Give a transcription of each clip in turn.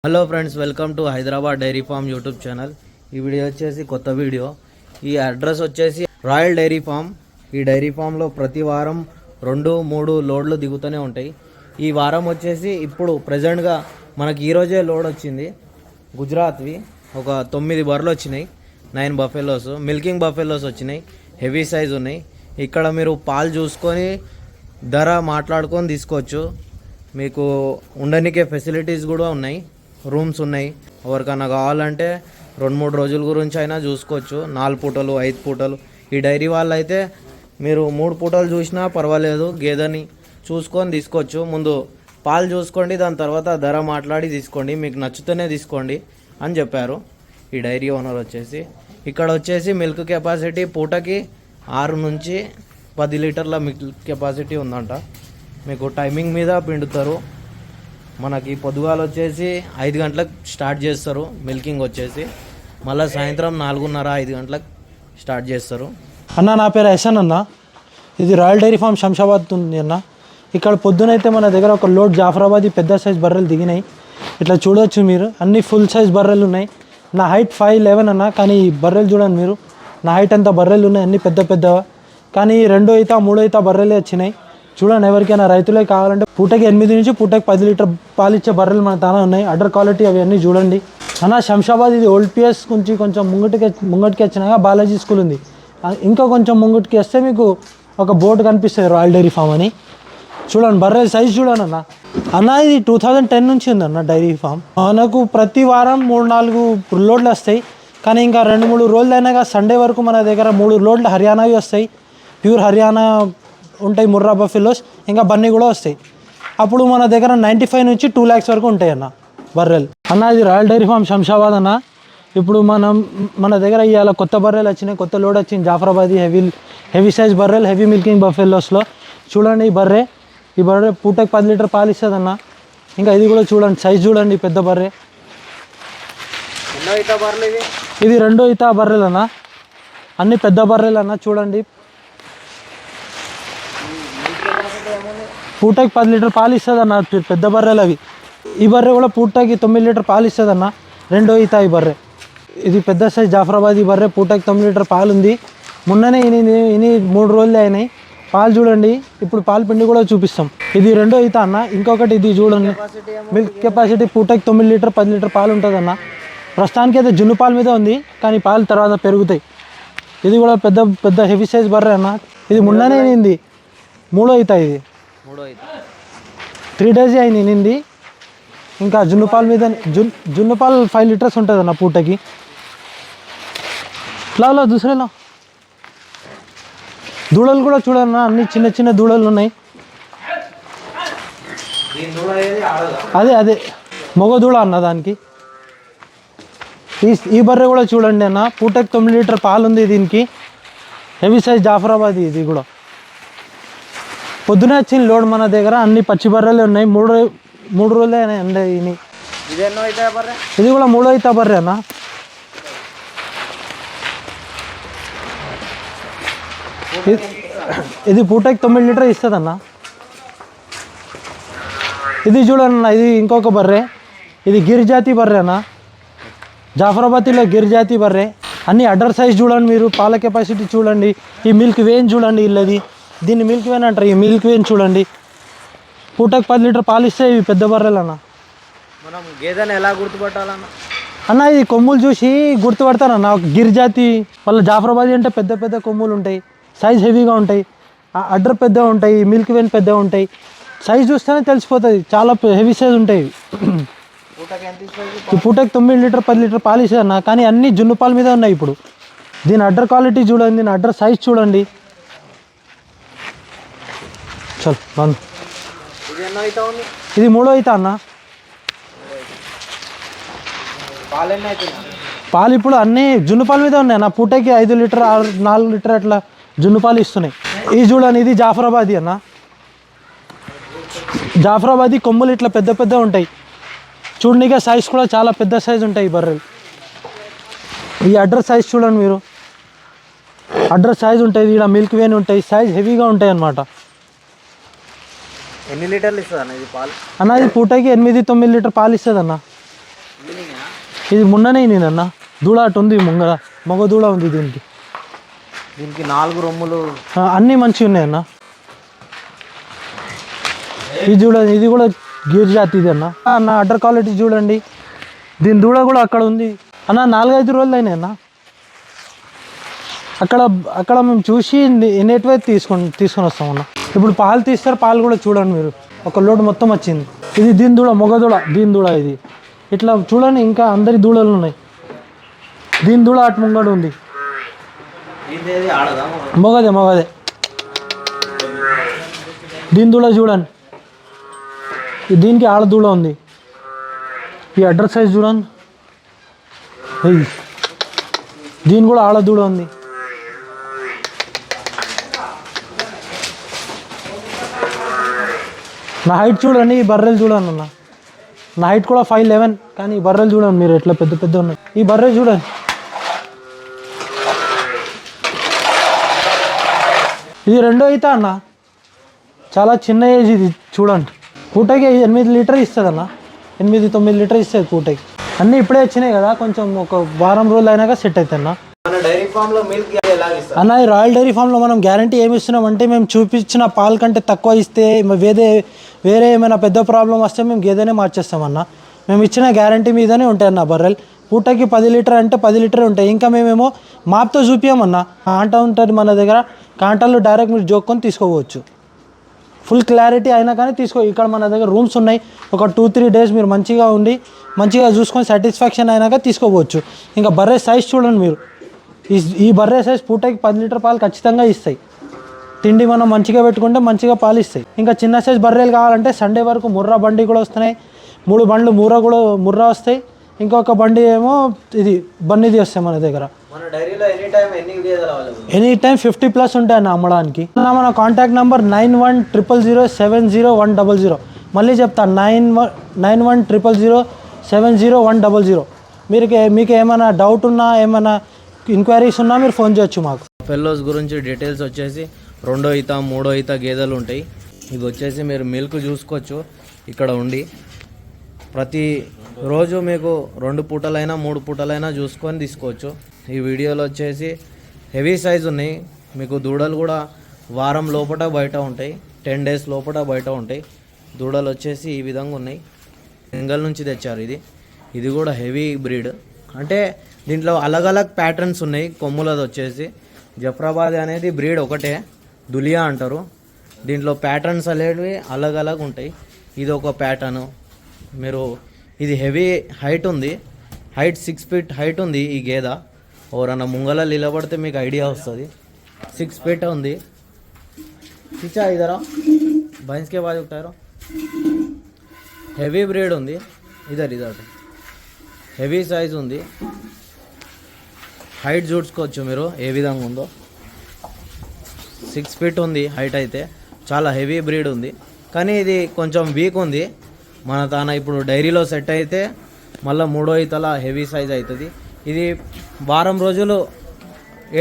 Hello friends, welcome to Hyderabad dairy farm YouTube channel. ఈ video వచ్చేసి కొత్త వీడియో. ఈ అడ్రస్ వచ్చేసి రాయల్ డైరీ ఫామ్. ఈ డైరీ ఫామ్లో ప్రతి వారం 2-3 లోడ్లు దిగుతూనే ఉంటాయి. ఈ వారం వచ్చేసి ఇప్పుడు ప్రజెంట్గా మనకి ఈరోజే లోడ్ వచ్చింది. గుజరాత్వి ఒక 9 బర్రెలు వచ్చినాయి. 9 బఫెలోస్, మిల్కింగ్ బఫెలోస్ వచ్చినాయి. హెవీ సైజ్ ఉన్నాయి. ఇక్కడ మీరు పాలు చూసుకొని ధర మాట్లాడుకొని తీసుకోవచ్చు. మీకు ఉండనికే ఫెసిలిటీస్ కూడా ఉన్నాయి. రూమ్స్ ఉన్నాయి. ఎవరికన్నా కావాలంటే 2-3 రోజుల గురించి అయినా చూసుకోవచ్చు. 4 పూటలు 5 పూటలు. ఈ డైరీ వాళ్ళు అయితే మీరు 3 పూటలు చూసినా పర్వాలేదు, గేదెని చూసుకొని తీసుకోవచ్చు. ముందు పాలు చూసుకోండి, దాని తర్వాత ధర మాట్లాడి తీసుకోండి. మీకు నచ్చుతూనే తీసుకోండి అని చెప్పారు ఈ డైరీ ఓనర్ వచ్చేసి. ఇక్కడ వచ్చేసి మిల్క్ కెపాసిటీ పూటకి 6 నుంచి 10 లీటర్ల మిల్క్ కెపాసిటీ ఉందంట. మీకు టైమింగ్ మీద పిండుతారు. మనకి పొద్దుగాలు వచ్చేసి 5 గంటలకు స్టార్ట్ చేస్తారు మిల్కింగ్ వచ్చేసి. మళ్ళీ సాయంత్రం 4:30-5 గంటలకు స్టార్ట్ చేస్తారు. అన్న, నా పేరు ఎస్ఎన్ అన్న. ఇది రాయల్ డైరీ ఫామ్ శంషాబాద్ ఉంది అన్న. ఇక్కడ పొద్దునైతే మన దగ్గర ఒక లోడ్ జాఫరాబాదీ పెద్ద సైజ్ బర్రెలు దిగినాయి. ఇట్లా చూడవచ్చు మీరు, అన్ని ఫుల్ సైజ్ బర్రెలు ఉన్నాయి. నా హైట్ 5'11" అన్న. కానీ ఈ బర్రెలు చూడండి మీరు, నా హైట్ అంతా బర్రెలు ఉన్నాయి, అన్ని పెద్ద పెద్దవా. కానీ 2 ఈత 3 ఈత బర్రెలే వచ్చినాయి. చూడండి, ఎవరికైనా రైతులే కావాలంటే పూటకి 8 నుంచి పూటకి 10 లీటర్ పాలు ఇచ్చే బర్రెలు మన తానే ఉన్నాయి. అడ్డర్ క్వాలిటీ అవన్నీ చూడండి అన్న. శంషాబాద్ ఇది ఓల్డ్ పిఎస్ నుంచి కొంచెం ముంగటికి వచ్చినాక బాలాజీ స్కూల్ ఉంది. ఇంకా కొంచెం ముంగటికి వస్తే మీకు ఒక బోర్డు కనిపిస్తుంది, రాయల్ డైరీ ఫామ్ అని. చూడండి బర్రె సైజ్ చూడండి అన్న. అన్న, ఇది 2010 నుంచి ఉందన్న డైరీ ఫామ్. మనకు ప్రతి వారం 3-4 లోడ్లు వస్తాయి. కానీ ఇంకా 2-3 రోజులు అయినాక సండే వరకు మన దగ్గర 3 లోడ్లు హర్యానావి వస్తాయి. ప్యూర్ హర్యానా ఉంటాయి, ముర్రా బఫెలోస్, ఇంకా బన్నీ కూడా వస్తాయి. అప్పుడు మన దగ్గర 95 నుంచి 2 lakhs వరకు ఉంటాయి అన్న బర్రెలు. అన్న, ఇది రాయల్ డైరీ ఫామ్ శంషాబాద్ అన్న. ఇప్పుడు మన దగ్గర ఇవాళ కొత్త బర్రెలు వచ్చినాయి, కొత్త లోడ్ వచ్చింది. జాఫరాబాదీ హెవీ సైజ్ బర్రెలు, హెవీ మిల్కింగ్ బఫెలోస్లో. చూడండి ఈ బర్రె పూటకి 10 లీటర్ పాలు ఇస్తుంది అన్న. ఇంకా ఇది కూడా చూడండి, సైజ్ చూడండి, పెద్ద బర్రె. ఇది 2 ఈత బర్రెలు అన్న. అన్ని పెద్ద బర్రెలు అన్న. చూడండి, పూటకి 10 లీటర్ పాలు ఇస్తుంది అన్న, పెద్ద బర్రెలు అవి. ఈ బర్రె కూడా పూటకి 9 లీటర్ పాలు ఇస్తుంది అన్న. 2 ఈత ఈ బర్రె. ఇది పెద్ద సైజ్ జాఫరాబాదీ బర్రె, పూటకి 9 లీటర్ పాలు ఉంది. మొన్ననే ఇని 3 రోజులే అయినాయి. పాలు చూడండి, ఇప్పుడు పాలు పిండి కూడా చూపిస్తాం. ఇది 2 ఈత అన్న. ఇంకొకటి ఇది చూడండి, మిల్క్ కెపాసిటీ పూటకి 9 లీటర్ 10 లీటర్ పాలు ఉంటుంది అన్న. ప్రస్తుతానికి అయితే జున్ను పాలు మీద ఉంది, కానీ పాలు తర్వాత పెరుగుతాయి. ఇది కూడా పెద్ద హెవీ సైజ్ బర్రె అన్న. ఇది మొన్ననే అయింది, 3వ ఈత. ఇది 3 days అయింది నింది. ఇంకా జున్ను పాలు మీద జున్ను పాలు 5 లీటర్స్ ఉంటుంది అన్న పూటకి. లాలో దూసరేలో దూడలు కూడా చూడన్నా, అన్ని చిన్న చిన్న దూడలు ఉన్నాయి. అదే మగ దూడ అన్న దానికి. ఈ బర్రె కూడా చూడండి అన్న, పూటకి 9 లీటర్ పాలు ఉంది దీనికి. Heavy size Jafarabadi. ఇది కూడా పొద్దునే వచ్చింది లోడ్ మన దగ్గర. అన్ని పచ్చి బర్రెలే ఉన్నాయి. 3 రోజులే అండి. ఇది కూడా 3వ ఈత బర్రె అన్న. ఇది పూటకి 9 లీటర్ ఇస్తుంది అన్న. ఇది చూడండి అన్న, ఇది ఇంకొక బర్రె. ఇది గిరిజాతి బర్రె అన్న. జాఫరాబాదీలో గిరిజాతి బర్రె. అన్ని అడ్డర్ సైజ్ చూడండి మీరు, పాల కెపాసిటీ చూడండి. ఈ మిల్క్ వేన్ చూడండి ఇల్లది, దీన్ని మిల్క్ వేన్ అంటారు. ఈ మిల్క్ వేన్ చూడండి, పూటకి 10 లీటర్ పాలు ఇస్తాయి. ఇవి పెద్ద బర్రెలు అన్న. మనం గేదెని ఎలా గుర్తుపట్టాలన్న? అన్న, ఇది కొమ్ములు చూసి గుర్తుపడతానన్న. గిరిజాతి వాళ్ళ జాఫరాబాదీ అంటే పెద్ద పెద్ద కొమ్ములు ఉంటాయి, సైజ్ హెవీగా ఉంటాయి, అడ్డర్ పెద్దగా ఉంటాయి, మిల్క్ వేన్ పెద్దగా ఉంటాయి. సైజ్ చూస్తేనే తెలిసిపోతుంది, చాలా హెవీ సైజ్ ఉంటాయి. ఈ పూటకి 9 లీటర్ 10 లీటర్ పాలు ఇస్తుంది అన్న. కానీ అన్ని జున్ను పాలు మీద ఉన్నాయి. ఇప్పుడు దీని అడ్డర్ క్వాలిటీ చూడండి, దీని అడ్డర్ సైజ్ చూడండి. చల్ బంద్. ఇది 3వ ఈత అన్న. పాలు ఇప్పుడు అన్నీ జున్ను పాలు మీద ఉన్నాయి అన్న. పూటకి 5 లీటర్ 4 లీటర్ అట్లా జున్ను పాలు ఇస్తున్నాయి. ఇది చూడండి, ఇది జాఫరాబాదీ అన్న. జాఫరాబాదీ కొమ్ములు ఇట్లా పెద్ద పెద్ద ఉంటాయి. చూడనిగా సైజ్ కూడా చాలా పెద్ద సైజ్ ఉంటాయి ఈ బర్రెలు. ఈ అడ్డర్ సైజ్ చూడండి మీరు, అడ్డర్ సైజ్ ఉంటుంది. ఇక్కడ మిల్క్ వేన్ ఉంటాయి, సైజ్ హెవీగా ఉంటాయి అన్నమాట. ఎన్ని లీటర్లు ఇస్తుంది అన్న ఇది పాలు? అన్న, ఇది పూటకి 8-9 లీటర్ పాలు ఇస్తుంది అన్న. ఇది మొన్ననే నేనన్న దూడ అటు ఉంది మగ దూడ ఉంది దీనికి. దీనికి 4 రొమ్ములు అన్నీ మంచిగా ఉన్నాయన్న. ఇది కూడా గీర్ జాతి ఇది అన్న అడ్డర్ క్వాలిటీ చూడండి. దీని దూడ కూడా అక్కడ ఉంది అన్న. 4-5 రోజులు అయినాయి అన్న. అక్కడ మేము చూసి ఎన్నిటివై తీసుకొని వస్తాం అన్న. ఇప్పుడు పాలు తీస్తారు, పాలు కూడా చూడండి మీరు, ఒక లోడ్ మొత్తం వచ్చింది. ఇది దీని దూడ, మొగ దూడ, దీని దూడ ఇది. ఇట్లా చూడండి, ఇంకా అందరి దూడలు ఉన్నాయి. దీని దూడ అటు ముంగడు ఉంది, మొగదే. దీని దూడ చూడండి, దీనికి ఆడ దూడ ఉంది. ఈ అడ్రస్ సైజ్ చూడండి, దీని కూడా ఆడ దూడ ఉంది. నా హైట్ చూడండి, ఈ బర్రెలు చూడండి అన్న. నా హైట్ కూడా 5'11", కానీ ఈ బర్రెలు చూడండి మీరు ఎట్లా పెద్ద పెద్ద ఉన్నాయి. ఈ బర్రెలు చూడండి, ఇది 2వ ఈత అన్న. చాలా చిన్న ఏజ్ ఇది చూడండి. పూటకి 8 లీటర్ ఇస్తుంది అన్న, 8-9 లీటర్ ఇస్తుంది పూటకి. అన్నీ ఇప్పుడే వచ్చినాయి కదా, కొంచెం ఒక వారం రోజులు అయినాక సెట్ అవుతాయి అన్న. డైరీ ఫామ్ లో మిల్క్ అన్న ఈ రాయల్ డైరీ ఫామ్లో మనం గ్యారంటీ ఏమి ఇస్తున్నాం అంటే, మేము చూపించిన పాల కంటే తక్కువ ఇస్తే వేరే ఏమైనా పెద్ద ప్రాబ్లం వస్తే మేము గేదెనే మార్చేస్తామన్న. మేము ఇచ్చిన గ్యారంటీ మీదనే ఉంటాయి అన్న బర్రెలు. పూటకి 10 లీటర్ అంటే 10 లీటర్ ఉంటాయి. ఇంకా మేమేమో మాప్తో చూపించామన్న. కాంట ఉంటుంది మన దగ్గర, కాంటాలు డైరెక్ట్ మీరు జోక్కొని తీసుకోవచ్చు. ఫుల్ క్లారిటీ అయినా కానీ ఇక్కడ మన దగ్గర రూమ్స్ ఉన్నాయి. ఒక 2-3 డేస్ మీరు మంచిగా చూసుకొని సాటిస్ఫాక్షన్ అయినాక తీసుకోవచ్చు. ఇంకా బర్రె సైజ్ చూడండి మీరు, ఈ బర్రె సైజ్ పూటకి 10 లీటర్ పాలు ఖచ్చితంగా ఇస్తాయి. తిండి మనం మంచిగా పెట్టుకుంటే మంచిగా పాలు ఇస్తాయి. ఇంకా చిన్న సైజ్ బర్రెలు కావాలంటే సండే వరకు ముర్రా బండి కూడా వస్తున్నాయి. 3 బండ్లు ముర్రా వస్తాయి. ఇంకొక బండి ఏమో ఇది బన్నీది వస్తాయి మన దగ్గర. ఎనీ టైం 50+ ఉంటాయి అన్న అమ్మడానికి. మన కాంటాక్ట్ నెంబర్ 9100070100. మళ్ళీ చెప్తా, 9100070100. మీకు ఏమైనా డౌట్ ఉన్నా, ఏమైనా ఎంక్వైరీస్ ఉన్నా మీరు ఫోన్ చేయొచ్చు మాకు. ఫెల్లోస్ గురించి డీటెయిల్స్ వచ్చేసి 2వ ఈత 3వ ఈత గేదెలు ఉంటాయి. ఇది వచ్చేసి మీరు మిల్క్ చూసుకోవచ్చు ఇక్కడ ఉండి. ప్రతి రోజు మీకు 2 పూటలైనా 3 పూటలైనా చూసుకొని తీసుకోవచ్చు. ఈ వీడియోలో వచ్చేసి హెవీ సైజ్ ఉన్నాయి. మీకు దూడలు కూడా వారం లోపల బయట ఉంటాయి, 10 డేస్ లోపల బయట ఉంటాయి. దూడలు వచ్చేసి ఈ విధంగా ఉన్నాయి. బెంగాల్ నుంచి తెచ్చారు. ఇది కూడా హెవీ బ్రీడ్. అంటే దీంట్లో అలగ్ ప్యాటర్న్స్ ఉన్నాయి. కొమ్ములది వచ్చేసి జఫ్రాబాద్ అనేది బ్రీడ్ ఒకటే, దులియా అంటారు. దీంట్లో ప్యాటర్న్స్ అనేవి అలగ్ ఉంటాయి. ఇది ఒక ప్యాటర్ను. ఇది హెవీ హైట్ ఉంది, హైట్ 6 feet హైట్ ఉంది. ఈ గేదె ఎవరన్నా ముంగల నిలబడితే మీకు ఐడియా వస్తుంది. 6 feet ఉంది. చిచ్చా ఇదరా భైన్స్కే బాజు ఉంటారు. హెవీ బ్రీడ్ ఉంది. ఇదర్ హెవీ సైజ్ ఉంది. హైట్ చూసుకోవచ్చు మీరు ఏ విధంగా ఉందో. 6 feet ఉంది హైట్. అయితే చాలా హెవీ బ్రీడ్ ఉంది. కానీ ఇది కొంచెం వీక్ ఉంది. మన తాన ఇప్పుడు డైరీలో సెట్ అయితే మళ్ళీ 3వ ఈతల హెవీ సైజ్ అవుతుంది. ఇది వారం రోజులు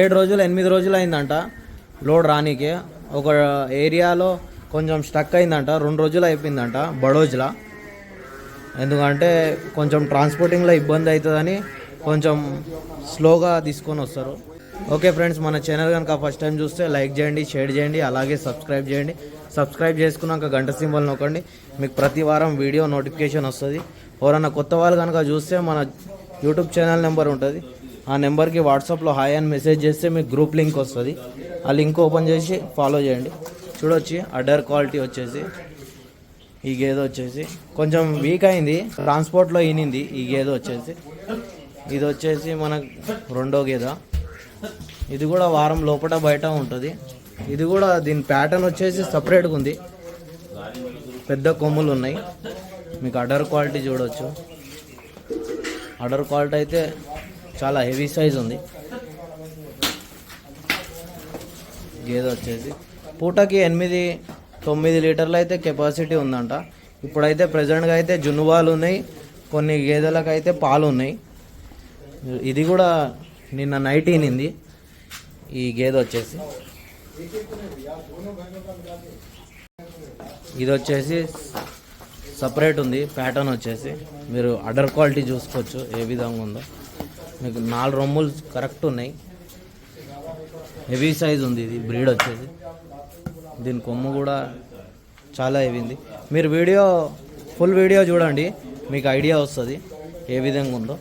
7 రోజులు 8 రోజులు అయిందంట లోడ్ రానీకి. ఒక ఏరియాలో కొంచెం స్టక్ అయిందంట, 2 రోజులు అయిపోయిందంట బడోజ్లా. ఎందుకంటే కొంచెం ట్రాన్స్పోర్టింగ్లో ఇబ్బంది అవుతుందని కొంచెం స్లోగా తీసుకొని వస్తారు. ఓకే ఫ్రెండ్స్, మన ఛానల్ కనుక ఫస్ట్ టైం చూస్తే లైక్ చేయండి, షేర్ చేయండి, అలాగే సబ్స్క్రైబ్ చేయండి. సబ్స్క్రైబ్ చేసుకున్నాక గంట సింబల్ నొక్కండి. మీకు ప్రతి వారం వీడియో నోటిఫికేషన్ వస్తుంది. ఎవరన్నా కొత్త వాళ్ళు కనుక చూస్తే మన యూట్యూబ్ ఛానల్ నెంబర్ ఉంటుంది. ఆ నెంబర్కి వాట్సాప్లో హాయ్ అని మెసేజ్ చేస్తే మీకు గ్రూప్ లింక్ వస్తుంది. ఆ లింక్ ఓపెన్ చేసి ఫాలో చేయండి. చూడొచ్చి అడర్ క్వాలిటీ వచ్చేసి ఈ గేదె వచ్చేసి కొంచెం వీక్ అయింది, ట్రాన్స్పోర్ట్లో ఈనింది. ఈ గేదె వచ్చేసి ఇది వచ్చేసి మనకు 2వ గేదె. ఇది కూడా వారం లోపల బయట ఉంటుంది. ఇది కూడా దీని ప్యాటర్న్ వచ్చేసి సపరేట్గా ఉంది. పెద్ద కొమ్ములు ఉన్నాయి. మీకు అడర్ క్వాలిటీ చూడవచ్చు. అడర్ క్వాలిటీ అయితే చాలా హెవీ సైజ్ ఉంది. గేదె వచ్చేసి పూటకి 8-9 లీటర్లు అయితే కెపాసిటీ ఉందంట. ఇప్పుడైతే ప్రజెంట్గా అయితే జున్నువాలు ఉన్నాయి, కొన్ని గేదెలకు అయితే పాలు ఉన్నాయి. ఇది కూడా నిన్న నైట్ ఈనింది ఈ గేదె వచ్చేసి. ఇది వచ్చేసి సపరేట్ ఉంది ప్యాటర్న్ వచ్చేసి. మీరు అడర్ క్వాలిటీ చూసుకోవచ్చు ఏ విధంగా ఉందో. మీకు 4 రొమ్ములు కరెక్ట్ ఉన్నాయి. హెవీ సైజ్ ఉంది ఇది బ్రీడ్ వచ్చేసి. దీని కొమ్ము కూడా చాలా హెవీ ఉంది. మీరు ఫుల్ వీడియో చూడండి, మీకు ఐడియా వస్తుంది ఏ విధంగా ఉందో.